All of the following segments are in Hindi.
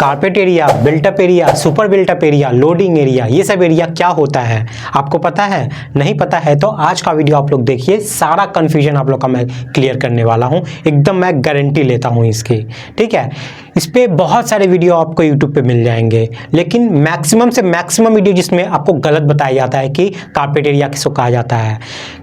Carpet area, built up area, super built up area, loading area, ये सब एरिया क्या होता है आपको पता है? नहीं पता है तो आज का वीडियो आप लोग देखिए, सारा कंफ्यूजन आप लोग का मैं क्लियर करने वाला हूं, एकदम मैं गारंटी लेता हूं इसकी। ठीक है, इस पे बहुत सारे वीडियो आपको यूट्यूब पे मिल जाएंगे, लेकिन मैक्सिमम से मैक्सिमम वीडियो जिसमें आपको गलत बताया जाता है कि कारपेट एरिया किसको कहा जाता है,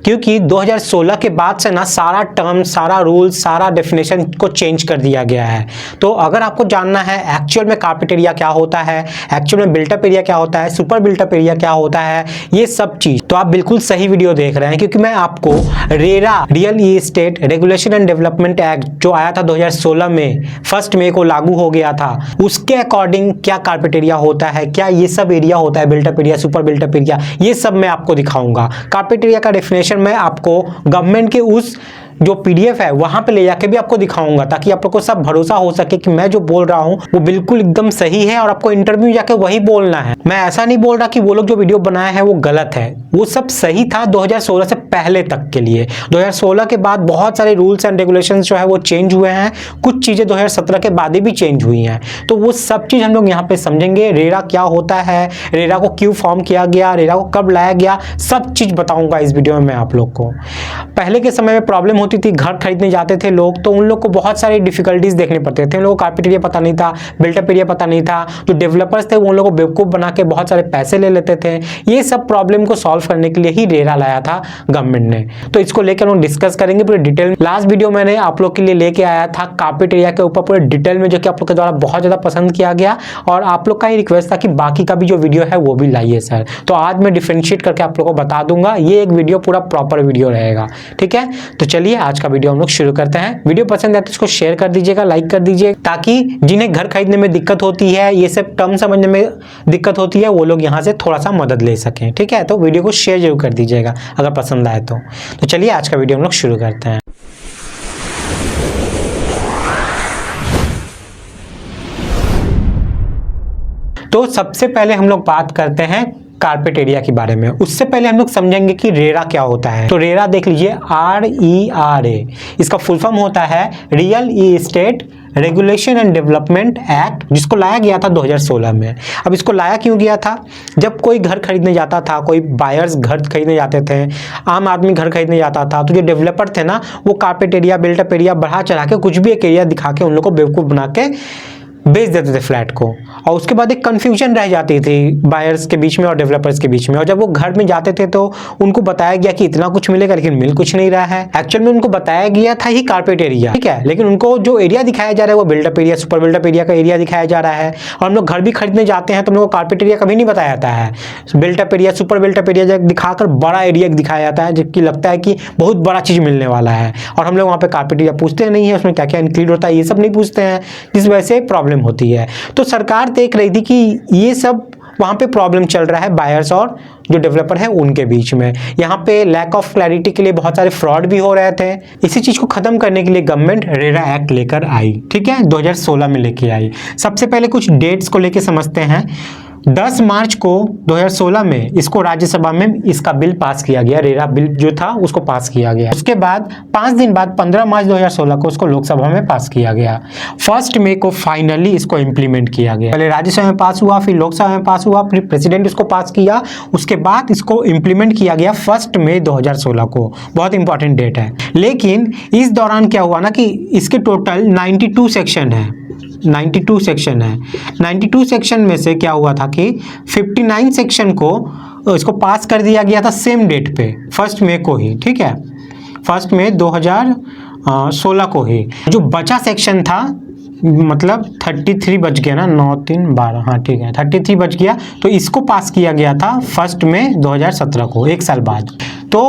क्योंकि 2016 के बाद से ना सारा टर्म, सारा रूल, सारा डेफिनेशन को चेंज कर दिया गया है। तो अगर आपको जानना है एक्चुअल में कारपेट एरिया क्या होता है, एक्चुअल में बिल्टअप एरिया क्या होता है, सुपर बिल्टअप एरिया क्या होता है, ये सब चीज, तो आप बिल्कुल सही वीडियो देख रहे हैं, क्योंकि मैं आपको RERA, real estate regulation and development act जो आया था 2016 में, 1 मई को लागू हो गया था, उसके अकॉर्डिंग क्या कारपेट एरिया होता है, क्या ये सब एरिया होता है, built up area, super built up area, ये सब मैं आपको दिखाऊंगा। कारपेट एरिया का डेफिनेशन मैं आपको गवर्नमेंट के उस जो पीडीएफ है वहां पे ले जाके भी आपको दिखाऊंगा, ताकि आप लोग को सब भरोसा हो सके कि मैं जो बोल रहा हूं वो बिल्कुल एकदम सही है और आपको इंटरव्यू जाके वही बोलना है। मैं ऐसा नहीं बोल रहा कि वो लोग जो वीडियो बनाए हैं वो गलत है, वो सब सही था 2016 से पहले तक के लिए। 2016 के बाद बहुत सारे रूल्स एंड रेगुलेशंस जो है वो चेंज हुए हैं, कुछ चीजें 2017 के बाद भी चेंज हुई हैं, तो वो सब चीज हम लोग यहाँ पे समझेंगे। रेरा क्या होता है, रेरा को क्यों फॉर्म किया गया, रेरा को कब लाया गया, सब चीज बताऊंगा इस वीडियो में मैं आप लोग को। पहले के समय में प्रॉब्लम होती थी, घर खरीदने जाते थे लोग तो उन लोग को बहुत सारी डिफिकल्टीज देखने पड़ते थे। उन लोगों को कारपेट एरिया पता नहीं था, बिल्टअप एरिया पता नहीं था, जो डेवलपर्स थे वो उन लोगों को बेवकूफ बना के बहुत सारे पैसे ले लेते थे। ये सब प्रॉब्लम को सॉल्व करने के लिए ही रेरा लाया था गवर्नमेंट ने, तो इसको लेकर हम डिस्कस करेंगे पूरे डिटेल। लास्ट वीडियो मैंने आप लोग के लिए लेके आया था कारपेट एरिया के ऊपर पूरे डिटेल में, जो कि आप लोग के द्वारा बहुत ज्यादा पसंद किया गया और आप लोग का ही रिक्वेस्ट था कि बाकी का भी जो वीडियो है वो भी लाइए सर। तो आज मैं डिफरेंशिएट करके आप लोग को बता दूंगा, ये एक वीडियो पूरा प्रॉपर वीडियो रहेगा। ठीक है, तो चलिए आज का वीडियो हम लोग शुरू करते हैं। वीडियो पसंद है तो इसको शेयर कर दीजिएगा, लाइक कर दीजिए, ताकि जिन्हें घर खरीदने में दिक्कत होती है, ये सब टर्म समझने में दिक्कत होती है, वो लोग यहाँ से थोड़ा सा मदद ले सकें। ठीक है, तो वीडियो को शेयर जरूर कर दीजिएगा अगर पसंद आए तो चलिए आज का वीडियो हम लोग शुरू करते हैं। तो सबसे पहले हम लोग बात करते हैं कारपेट एरिया के बारे में। उससे पहले हम लोग समझेंगे कि रेरा क्या होता है। तो रेरा देख लीजिए, RERA, इसका फुल फॉर्म होता है real estate regulation and development act, जिसको लाया गया था 2016 में। अब इसको लाया क्यों गया था? जब कोई घर खरीदने जाता था, कोई बायर्स घर खरीदने जाते थे, आम आदमी घर खरीदने जाता था, तो जो डेवलपर थे ना, वो कारपेट एरिया, बिल्टअप एरिया बढ़ा चढ़ा के कुछ भी एक एरिया दिखा के उन लोग को बेवकूफ बना के बेच देते थे फ्लैट को, और उसके बाद एक कंफ्यूजन रह जाती थी बायर्स के बीच में और डेवलपर्स के बीच में। और जब वो घर में जाते थे तो उनको बताया गया कि इतना कुछ मिलेगा, लेकिन मिल कुछ नहीं रहा है। एक्चुअल में उनको बताया गया था ही कारपेट एरिया, ठीक है, लेकिन उनको जो एरिया दिखाया जा रहा है वो built up area, super built up area का एरिया दिखाया जा रहा है। और हम लोग घर भी खरीदने जाते हैं तो हम लोग को कारपेट एरिया कभी नहीं बताया जाता है। Built up area, super built up area दिखाकर बड़ा एरिया दिखाया जाता है, जबकि लगता है कि बहुत बड़ा चीज मिलने वाला है, और हम लोग वहाँ पे कारपेट एरिया पूछते नहीं है, उसमें क्या क्या इंक्लूड होता है ये सब नहीं पूछते हैं, जिस वजह से प्रॉब्लम होती है। तो सरकार देख रही थी कि ये सब वहां पे प्रॉब्लम चल रहा है बायर्स और जो डेवलपर है उनके बीच में। यहाँ पे लैक ऑफ क्लैरिटी के लिए बहुत सारे फ्रॉड भी हो रहे थे। इसी चीज को खत्म करने के लिए गवर्नमेंट रेरा एक्ट लेकर आई। ठीक है, 2016 में लेके आई। सबसे पहले कुछ डेट्स को लेके समझते हैं। 10 मार्च को 2016 में इसको राज्यसभा में इसका बिल पास किया गया, रेरा बिल जो था उसको पास किया गया। उसके बाद 5 दिन बाद 15 मार्च 2016 को उसको लोकसभा में पास किया गया। 1 मई को फाइनली इसको इम्प्लीमेंट किया गया। पहले राज्यसभा में पास हुआ, फिर लोकसभा में पास हुआ, फिर प्रेसिडेंट इसको पास किया, उसके बाद इसको इम्प्लीमेंट किया गया 1 मई 2016 को। बहुत इंपॉर्टेंट डेट है। लेकिन इस दौरान क्या हुआ ना कि इसके टोटल 92 सेक्शन है, 92 सेक्शन है। 92 सेक्शन में से क्या हुआ था कि 59 सेक्शन को इसको पास कर दिया गया था सेम डेट पे, 1 मई को ही। ठीक है, 1 मई 2016 को ही। जो बचा सेक्शन था, मतलब 33 बच गया ना, 9 3 12, हाँ ठीक है, 33 बच गया, तो इसको पास किया गया था 1 मई 2017 को, एक साल बाद। तो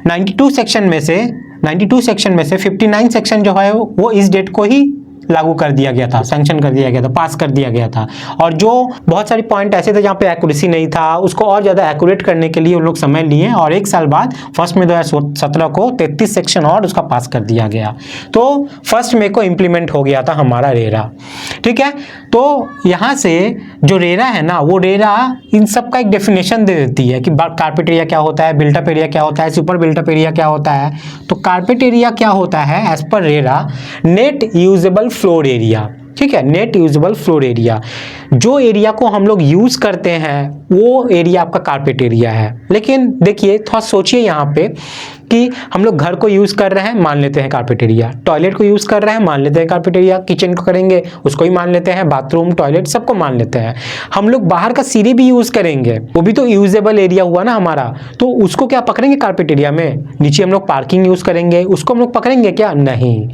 92 सेक्शन में से 59 सेक्शन जो है वो इस डेट को ही लागू कर दिया गया था, सैंक्शन कर दिया गया था, पास कर दिया गया था। और जो बहुत सारे पॉइंट ऐसे थे जहाँ पे एक्यूरेसी नहीं था, उसको और ज़्यादा एक्यूरेट करने के लिए उन लोग समय लिए, और एक साल बाद 1 मई 2017 को 33 सेक्शन और उसका पास कर दिया गया। तो 1 मई को इम्प्लीमेंट हो गया था हमारा रेरा। ठीक है, तो यहाँ से जो रेरा है ना, वो रेरा इन सब का एक डेफिनेशन दे देती है कि कारपेट एरिया क्या होता है, बिल्टअप एरिया क्या होता है, सुपर बिल्टअप एरिया क्या होता है। तो कारपेट एरिया क्या होता है एज पर RERA, net usable floor area. ठीक है, नेट यूजेबल फ्लोर एरिया, जो एरिया को हम लोग यूज करते हैं वो एरिया आपका कारपेट एरिया है। लेकिन देखिए थोड़ा सोचिए यहाँ पे कि हम लोग घर को यूज कर रहे हैं, मान लेते हैं कारपेट एरिया, टॉयलेट को यूज कर रहे हैं, मान लेते हैं कारपेट एरिया, किचन को करेंगे उसको ही मान लेते हैं, बाथरूम टॉयलेट सबको मान लेते हैं। हम लोग बाहर का सीढ़ी भी यूज करेंगे, वो भी तो यूजेबल एरिया हुआ ना हमारा, तो उसको क्या पकड़ेंगे कारपेट एरिया में? नीचे हम लोग पार्किंग यूज करेंगे, उसको हम लोग पकड़ेंगे क्या? नहीं।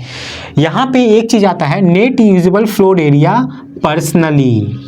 यहाँ पे एक चीज आता है, net usable floor area personally,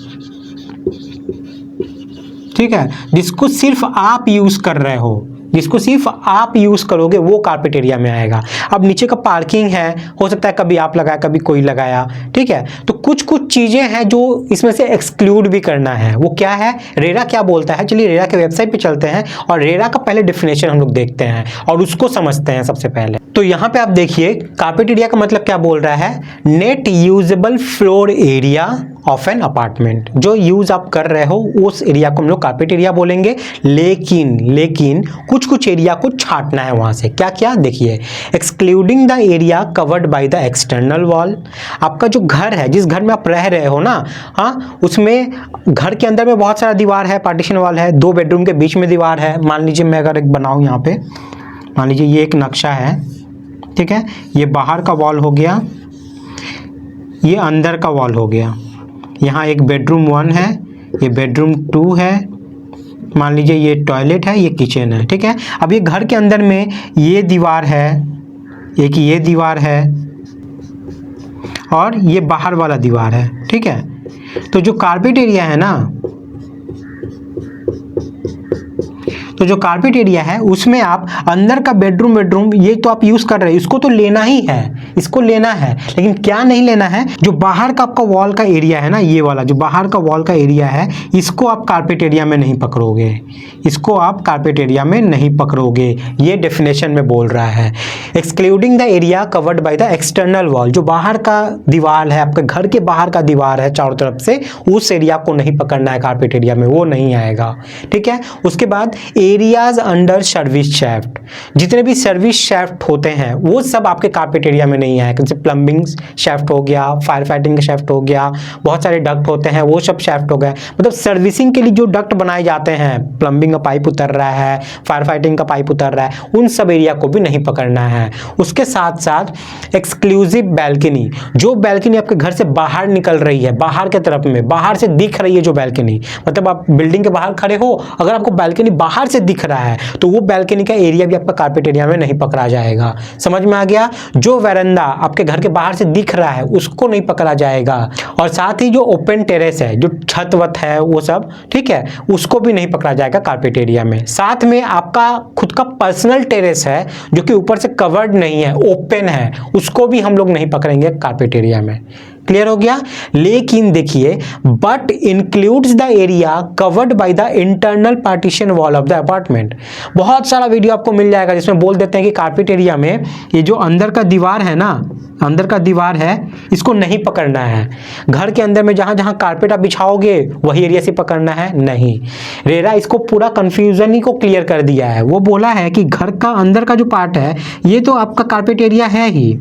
ठीक है, जिसको सिर्फ आप यूज कर रहे हो, जिसको सिर्फ आप यूज करोगे वो कारपेट एरिया में आएगा। अब नीचे का पार्किंग है, हो सकता है कभी आप लगाया कभी कोई लगाया, ठीक है, तो कुछ कुछ चीजें हैं जो इसमें से एक्सक्लूड भी करना है। वो क्या है, रेरा क्या बोलता है? चलिए रेरा के वेबसाइट पे चलते हैं और रेरा का पहले डेफिनेशन हम लोग देखते हैं और उसको समझते हैं सबसे पहले। तो यहाँ पे आप देखिए कारपेट एरिया का मतलब क्या बोल रहा है, net usable floor area of an apartment, जो यूज आप कर रहे हो उस एरिया को हम लोग कारपेट एरिया बोलेंगे। लेकिन कुछ एरिया को छांटना है वहां से। क्या क्या देखिए, excluding the area covered by the external wall, आपका जो घर है, जिस घर में आप रह रहे हो ना, हाँ, उसमें घर के अंदर में बहुत सारा दीवार है, पार्टीशन वॉल है, 2 बेडरूम के बीच में दीवार है। मान लीजिए मैं अगर एक बनाऊं यहाँ पे, मान लीजिए ये एक नक्शा है, ठीक है, ये बाहर का वॉल हो गया, ये अंदर का वॉल हो गया, यहाँ एक बेडरूम 1 है, ये बेडरूम 2 है, मान लीजिए ये टॉयलेट है, ये किचन है, ठीक है। अब ये घर के अंदर में ये दीवार है, एक ये दीवार है और ये बाहर वाला दीवार है, ठीक है। तो जो कारपेट एरिया है ना, तो जो कारपेट एरिया है उसमें आप अंदर का बेडरूम ये तो आप यूज कर रहे हैं, इसको तो लेना ही है, इसको लेना है। लेकिन क्या नहीं लेना है, जो बाहर का आपका वॉल का एरिया है ना, ये वाला जो बाहर का वॉल का एरिया है, इसको आप कारपेट एरिया में नहीं पकड़ोगे, इसको आप कारपेट एरिया में नहीं पकड़ोगे। ये डेफिनेशन में बोल रहा है, excluding the area covered by the external wall, जो बाहर का दीवार है, आपके घर के बाहर का दीवार है चारों तरफ से, उस एरिया को नहीं पकड़ना है कारपेट एरिया में, वो नहीं आएगा, ठीक है। उसके बाद एरियाज अंडर सर्विस शैफ्ट, जितने भी सर्विस शैफ्ट होते हैं वो सब आपके कारपेट एरिया में नहीं आएगा। जैसे प्लम्बिंग शैफ्ट हो गया, फायर फाइटिंग का शैफ्ट हो गया, बहुत सारे डक्ट होते हैं, वो सब शैफ्ट हो गए। मतलब सर्विसिंग के लिए जो डक्ट बनाए जाते हैं, प्लम्बिंग का पाइप उतर रहा है, फायर फाइटिंग का पाइप उतर रहा है, उन सब एरिया को भी नहीं पकड़ना है। उसके साथ साथ एक्सक्लूसिव बैल्कनी, जो बैल्कनी आपके घर से बाहर निकल रही है, बाहर के तरफ में, बाहर से दिख रही है जो बैल्कनी, मतलब आप बिल्डिंग के बाहर खड़े हो, अगर आपको बैल्कनी बाहर से दिख रहा है तो वो बैल्कनी का एरिया भी आपका कारपेट एरिया में नहीं पकड़ा जाएगा। समझ में आ गया? जो वरांडा आपके घर के बाहर से दिख रहा है उसको नहीं पकड़ा जाएगा। और साथ ही जो ओपन टेरेस है, जो छत वत है, वो सब, ठीक है, उसको भी नहीं पकड़ा जाएगा कारपेट एरिया में। साथ में आपका खुद का पर्सनल टेरेस है जो कि ऊपर से कवर्ड नहीं है, ओपन है, उसको भी हम लोग नहीं पकड़ेंगे कारपेट एरिया में। क्लियर हो गया? लेकिन देखिए, but includes the area covered by the internal partition wall of the apartment. बहुत सारा वीडियो आपको मिल जाएगा जिसमें बोल देते हैं कि कारपेट एरिया में ये जो अंदर का दीवार है ना, अंदर का दीवार है, इसको नहीं पकड़ना है। घर के अंदर में जहां जहां कारपेट आप बिछाओगे वही एरिया से पकड़ना है, नहीं। रेरा इसको पूरा कंफ्यूजन ही को क्लियर कर दिया है। वो बोला है कि घर का अंदर का जो पार्ट है ये तो आपका कारपेट एरिया है ही,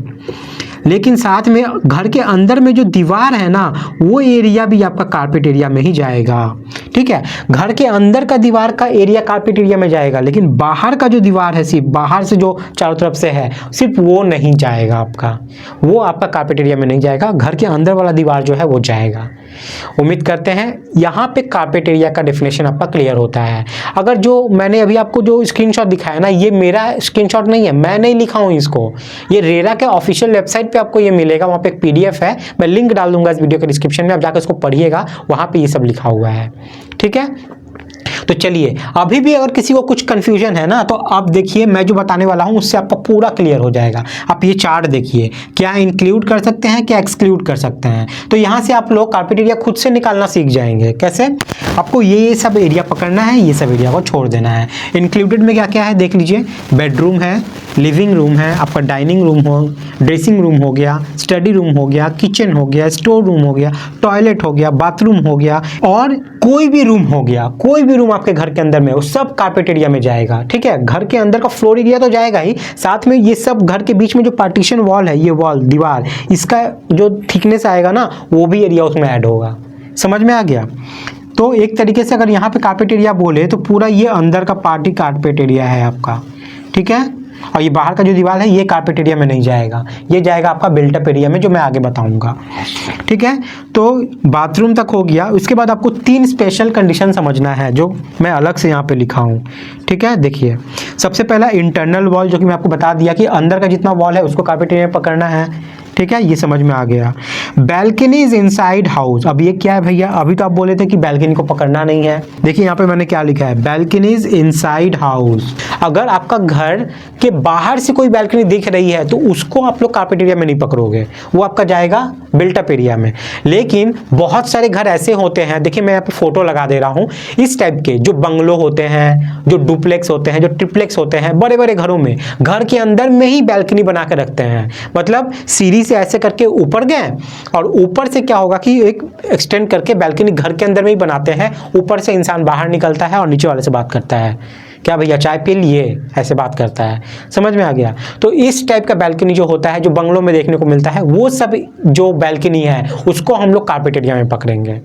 लेकिन साथ में घर के अंदर में जो दीवार है ना, वो एरिया भी आपका कारपेट एरिया में ही जाएगा, ठीक है। घर के अंदर का दीवार का एरिया कारपेट एरिया में जाएगा, लेकिन बाहर का जो दीवार है, सिर्फ बाहर से जो चारों तरफ से है, सिर्फ वो नहीं जाएगा आपका, वो आपका कारपेट एरिया में नहीं जाएगा। घर के अंदर वाला दीवार जो है वो जाएगा। उम्मीद करते हैं यहाँ पे कारपेट एरिया का डेफिनेशन आपका क्लियर होता है। अगर जो मैंने अभी आपको जो स्क्रीनशॉट दिखाया ना, ये मेरा स्क्रीनशॉट नहीं है, मैं नहीं लिखा हूँ इसको, ये रेरा के ऑफिशियल वेबसाइट पे आपको ये मिलेगा। वहाँ पे एक पीडीएफ है, मैं लिंक डाल दूंगा इस वीडियो के डिस्क्रिप्शन में, आप जाकर इसको पढ़िएगा, वहाँ पे ये सब लिखा हुआ है, ठीक है। तो चलिए, अभी भी अगर किसी को कुछ कंफ्यूजन है ना, तो आप देखिए मैं जो बताने वाला हूं उससे आपका पूरा क्लियर हो जाएगा। आप ये चार्ट देखिए, क्या इंक्लूड कर सकते हैं, क्या एक्सक्लूड कर सकते हैं। तो यहां से आप लोग कारपेट एरिया खुद से निकालना सीख जाएंगे। कैसे? आपको ये सब एरिया पकड़ना है, ये सब एरिया को छोड़ देना है। इंक्लूडेड में क्या क्या है देख लीजिए, बेडरूम है, लिविंग रूम है, आपका डाइनिंग रूम हो, ड्रेसिंग रूम हो गया, स्टडी रूम हो गया, किचन हो गया, स्टोर रूम हो गया, टॉयलेट हो गया, बाथरूम हो गया, और कोई भी रूम हो गया, कोई भी रूम आपके घर के अंदर में वो सब कारपेट एरिया में जाएगा। ठीक है, घर के अंदर का फ्लोर एरिया तो जाएगा ही, साथ में ये सब घर के बीच में जो पार्टीशन वॉल है, ये वॉल दीवार, इसका जो थिकनेस आएगा ना वो भी एरिया उसमें ऐड होगा। समझ में आ गया? तो एक तरीके से अगर यहाँ पे कारपेट एरिया बोले तो पूरा ये अंदर का पार्टी कारपेट एरिया है आपका। ठीक है, और ये बाहर का जो दीवार है ये कारपेट एरिया में नहीं जाएगा, ये जाएगा आपका बिल्टअप एरिया में, जो मैं आगे बताऊंगा। ठीक है, तो बाथरूम तक हो गया। उसके बाद आपको 3 स्पेशल कंडीशन समझना है जो मैं अलग से यहाँ पे लिखा हूँ। ठीक है, देखिए सबसे पहला इंटरनल वॉल, जो कि मैं आपको बता दिया कि अंदर का जितना वॉल है उसको कारपेट एरिया में पकड़ना है। ठीक है, ये समझ में आ गया। बैल्कनीज इनसाइड हाउस, अब ये क्या है भैया? अभी तो आप बोले थे कि बैल्कनी को पकड़ना नहीं है। देखिए यहाँ पे मैंने क्या लिखा है, बैल्कनीज इनसाइड हाउस। अगर आपका घर के बाहर से कोई बैल्कनी दिख रही है तो उसको आप लोग कारपेट एरिया में नहीं पकड़ोगे, वो आपका जाएगा बिल्टअप एरिया में। लेकिन बहुत सारे घर ऐसे होते हैं, देखिए मैं यहाँ पे फोटो लगा दे रहा हूँ, इस टाइप के जो बंगलो होते हैं, जो डुप्लेक्स होते हैं, जो ट्रिप्लेक्स होते हैं, बड़े बड़े घरों में घर के अंदर में ही बैल्कनी बना के रखते हैं। मतलब सीढ़ी से ऐसे करके ऊपर गए और ऊपर से क्या होगा कि एक एक्सटेंड करके बैल्कनी घर के अंदर में ही बनाते हैं। ऊपर से इंसान बाहर निकलता है और नीचे वाले से बात करता है, क्या भैया चाय पी लिए, ऐसे बात करता है। समझ में आ गया? तो इस टाइप का बैल्कनी जो होता है, जो बंगलों में देखने को मिलता है, वो सब जो बैल्कनी है उसको हम लोग कारपेट एरिया में पकड़ेंगे।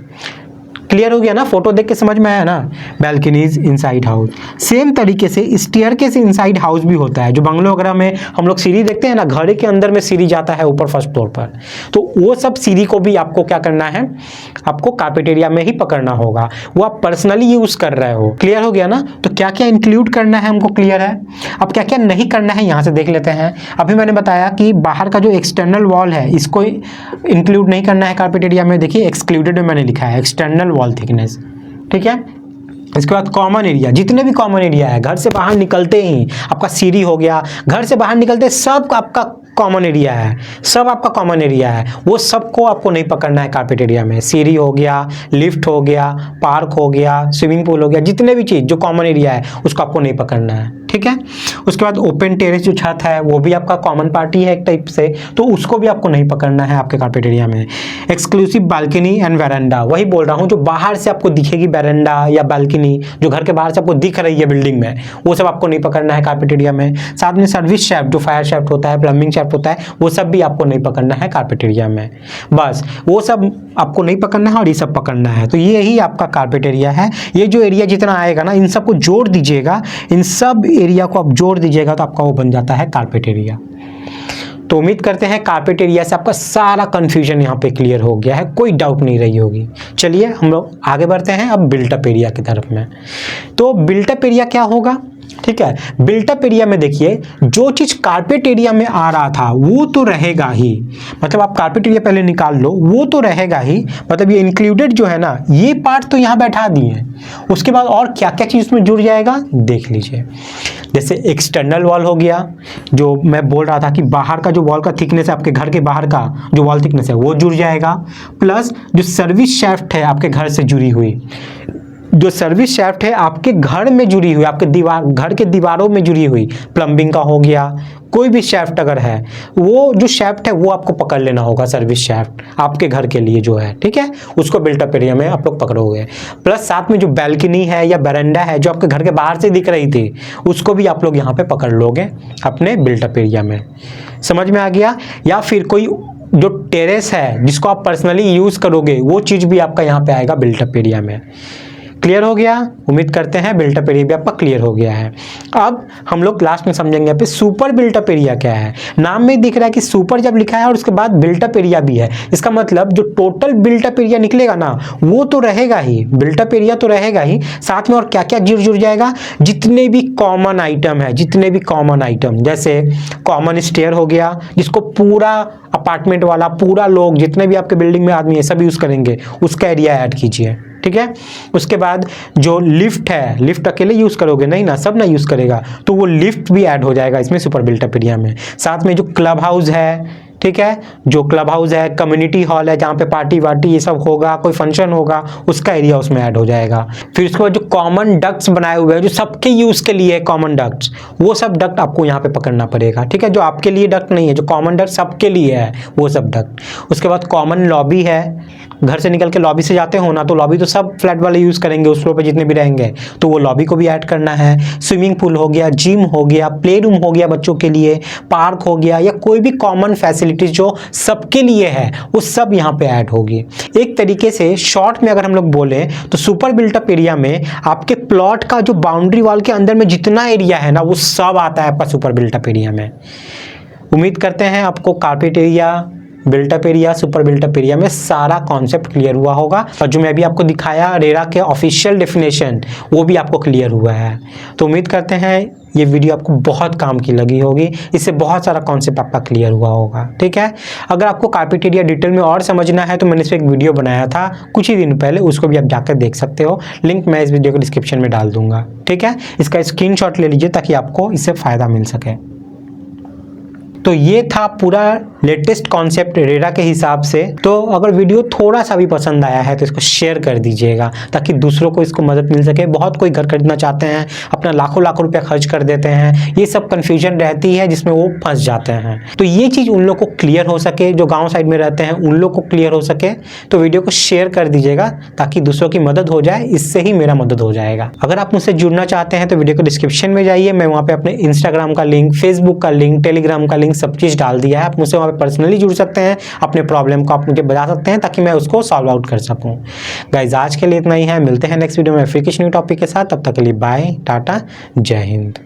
क्लियर हो गया ना? फोटो देख के समझ में आया ना? Balconies inside house. सेम तरीके से स्टेयरकेस इनसाइड हाउस भी होता है, जो बंगलो वगैरह में हम लोग सीढ़ी देखते हैं ना, घर के अंदर में सीढ़ी जाता है ऊपर फर्स्ट फ्लोर पर, तो वो सब सीढ़ी को भी आपको क्या करना है, आपको कारपेट एरिया में ही पकड़ना होगा। वो आप पर्सनली यूज कर रहे हो। क्लियर हो गया ना? तो क्या क्या इंक्लूड करना है हमको क्लियर है। अब क्या क्या नहीं करना है यहाँ से देख लेते हैं। अभी मैंने बताया कि बाहर का जो एक्सटर्नल वॉल है इसको इंक्लूड नहीं करना है कारपेट एरिया में। देखिए एक्सक्लूडेड में मैंने लिखा है एक्सटर्नल वॉल थिकनेस। ठीक है, इसके बाद कॉमन एरिया, जितने भी कॉमन एरिया है, घर से बाहर निकलते ही आपका सीढ़ी हो गया, घर से बाहर निकलते सब आपका कॉमन एरिया है, सब आपका कॉमन एरिया है, वो सबको आपको नहीं पकड़ना है कारपेट एरिया में। सीढ़ी हो गया, लिफ्ट हो गया, पार्क हो गया, स्विमिंग पूल हो गया, जितने भी चीज़ जो कॉमन एरिया है उसको आपको नहीं पकड़ना है। ठीक है, उसके बाद ओपन टेरेस जो छत है वो भी आपका कॉमन पार्टी है एक टाइप से, तो उसको भी आपको नहीं पकड़ना है आपके कारपेट एरिया में। एक्सक्लूसिव बालकनी एंड वेरेंडा, वही बोल रहा हूँ, जो बाहर से आपको दिखेगी वेरेंडा या बालकनी, जो घर के बाहर से आपको दिख रही है बिल्डिंग में, वो सब आपको नहीं पकड़ना है कारपेट एरिया में। साथ में सर्विस शैफ्ट, जो फायर शैफ्ट होता है, प्लम्बिंग शैफ्ट होता है, वो सब भी आपको नहीं पकड़ना है कारपेट एरिया में। बस वो सब आपको नहीं पकड़ना है और ये सब पकड़ना है। तो ये ही आपका कारपेट एरिया है। ये जो एरिया जितना आएगा ना, इन सबको जोड़ दीजिएगा, इन सब एरिया को आप जोड़ दीजिएगा तो आपका वो बन जाता है कारपेट एरिया। तो उम्मीद करते हैं कारपेट एरिया से आपका सारा कंफ्यूजन यहाँ पे क्लियर हो गया है, कोई डाउट नहीं रही होगी। चलिए हम लोग आगे बढ़ते हैं अब बिल्टअप एरिया की तरफ में। तो बिल्टअप एरिया क्या होगा? ठीक है, बिल्टअप एरिया में देखिए जो चीज कारपेट एरिया में आ रहा था वो तो रहेगा ही, मतलब आप कारपेट एरिया पहले निकाल लो, वो तो रहेगा ही, मतलब ये इंक्लूडेड जो है ना, ये पार्ट तो यहाँ बैठा दिए। उसके बाद और क्या क्या चीज में जुड़ जाएगा देख लीजिए। जैसे एक्सटर्नल वॉल हो गया, जो मैं बोल रहा था कि बाहर का जो वॉल का थिकनेस है, आपके घर के बाहर का जो वॉल थिकनेस है वो जुड़ जाएगा। प्लस जो सर्विस शैफ्ट है आपके घर से जुड़ी हुई, जो सर्विस शैफ्ट है आपके घर में जुड़ी हुई, आपके दीवार, घर के दीवारों में जुड़ी हुई, प्लम्बिंग का हो गया, कोई भी शैफ्ट अगर है, वो जो शैफ्ट है वो आपको पकड़ लेना होगा, सर्विस शैफ्ट आपके घर के लिए जो है। ठीक है, उसको बिल्टअप एरिया में आप लोग पकड़ोगे। प्लस साथ में जो बैल्कनी है या बरंडा है जो आपके घर के बाहर से दिख रही थी, उसको भी आप लोग यहाँ पे पकड़ लोगे अपने बिल्टअप एरिया में। समझ में आ गया? या फिर कोई जो टेरेस है जिसको आप पर्सनली यूज करोगे, वो चीज भी आपका यहाँ पे आएगा बिल्टअप एरिया में। क्लियर हो गया? उम्मीद करते हैं बिल्टअप एरिया भी आपका क्लियर हो गया है। अब हम लोग लास्ट में समझेंगे यहाँ पे सुपर बिल्टअप एरिया क्या है। नाम में दिख रहा है कि सुपर जब लिखा है और उसके बाद बिल्टअप एरिया भी है, इसका मतलब जो टोटल बिल्टअप एरिया निकलेगा ना वो तो रहेगा ही, बिल्टअप एरिया तो रहेगा ही, साथ में और क्या क्या जुड़ जाएगा, जितने भी कॉमन आइटम है, जितने भी कॉमन आइटम, जैसे कॉमन स्टेयर हो गया जिसको पूरा अपार्टमेंट वाला, पूरा लोग, जितने भी आपके बिल्डिंग में आदमी है सब यूज करेंगे, उसका एरिया ऐड कीजिए। ठीक है, उसके बाद जो लिफ्ट है, लिफ्ट अकेले यूज करोगे नहीं ना, सब ना यूज करेगा, तो वो लिफ्ट भी ऐड हो जाएगा इसमें सुपर बिल्टअप एरिया में। साथ में जो क्लब हाउस है, ठीक है, जो क्लब हाउस है, कम्युनिटी हॉल है जहाँ पे पार्टी वार्टी ये सब होगा, कोई फंक्शन होगा, उसका एरिया उसमें ऐड हो जाएगा। फिर उसके बाद जो कॉमन डक्ट्स बनाए हुए हैं जो सबके यूज़ के लिए है, कॉमन डक्ट्स, वो सब डक्ट आपको यहाँ पे पकड़ना पड़ेगा। ठीक है, जो आपके लिए डक्ट नहीं है, जो कॉमन डक्ट सबके लिए है वो सब डक्ट। उसके बाद कॉमन लॉबी है, घर से निकल के लॉबी से जाते हो ना, तो लॉबी तो सब फ्लैट वाले यूज़ करेंगे, उस फ्लोर पे जितने भी रहेंगे, तो वो लॉबी को भी ऐड करना है। स्विमिंग पूल हो गया, जिम हो गया, प्ले रूम हो गया बच्चों के लिए, पार्क हो गया, या कोई भी कॉमन फैसिलिटीज जो सबके लिए है वो सब यहाँ पे ऐड होगी। एक तरीके से शॉर्ट में अगर हम लोग बोले तो सुपर बिल्टअप एरिया में आपके प्लॉट का जो बाउंड्री वॉल के अंदर में जितना एरिया है ना वो सब आता है आपका सुपर बिल्टअप एरिया में। उम्मीद करते हैं आपको carpet area, built up area, super built up area में सारा कॉन्सेप्ट क्लियर हुआ होगा, और जो मैं अभी आपको दिखाया रेरा के ऑफिशियल डेफिनेशन वो भी आपको क्लियर हुआ है। तो उम्मीद करते हैं ये वीडियो आपको बहुत काम की लगी होगी, इससे बहुत सारा कॉन्सेप्ट आपका क्लियर हुआ होगा। ठीक है, अगर आपको कारपेट एरिया डिटेल में और समझना है तो मैंने इस पर एक वीडियो बनाया था कुछ ही दिन पहले, उसको भी आप जाकर देख सकते हो, लिंक मैं इस वीडियो को डिस्क्रिप्शन में डाल दूंगा। ठीक है, इसका स्क्रीनशॉट ले लीजिए ताकि आपको इससे फ़ायदा मिल सके। तो ये था पूरा लेटेस्ट कॉन्सेप्ट रेरा के हिसाब से। तो अगर वीडियो थोड़ा सा भी पसंद आया है तो इसको शेयर कर दीजिएगा ताकि दूसरों को इसको मदद मिल सके। बहुत कोई घर खरीदना चाहते हैं, अपना लाखों लाखों रुपया खर्च कर देते हैं, ये सब कन्फ्यूजन रहती है जिसमें वो फंस जाते हैं। तो ये चीज़ उन लोग को क्लियर हो सके, जो गाँव साइड में रहते हैं उन लोग को क्लियर हो सके, तो वीडियो को शेयर कर दीजिएगा ताकि दूसरों की मदद हो जाए, इससे ही मेरा मदद हो जाएगा। अगर आप मुझसे जुड़ना चाहते हैं तो वीडियो को डिस्क्रिप्शन में जाइए, मैं वहाँ पे अपने इंस्टाग्राम का लिंक, फेसबुक का लिंक, टेलीग्राम का लिंक सब चीज़ डाल दिया है। आप मुझसे वहाँ पे पर्सनली जुड़ सकते हैं, अपने प्रॉब्लम को आप मुझे बता सकते हैं ताकि मैं उसको सॉल्व आउट कर सकूँ। गाइस आज के लिए इतना ही है, मिलते हैं नेक्स्ट वीडियो में फिर किसी न्यू टॉपिक के साथ। तब तक के लिए बाय, टाटा, जय हिंद।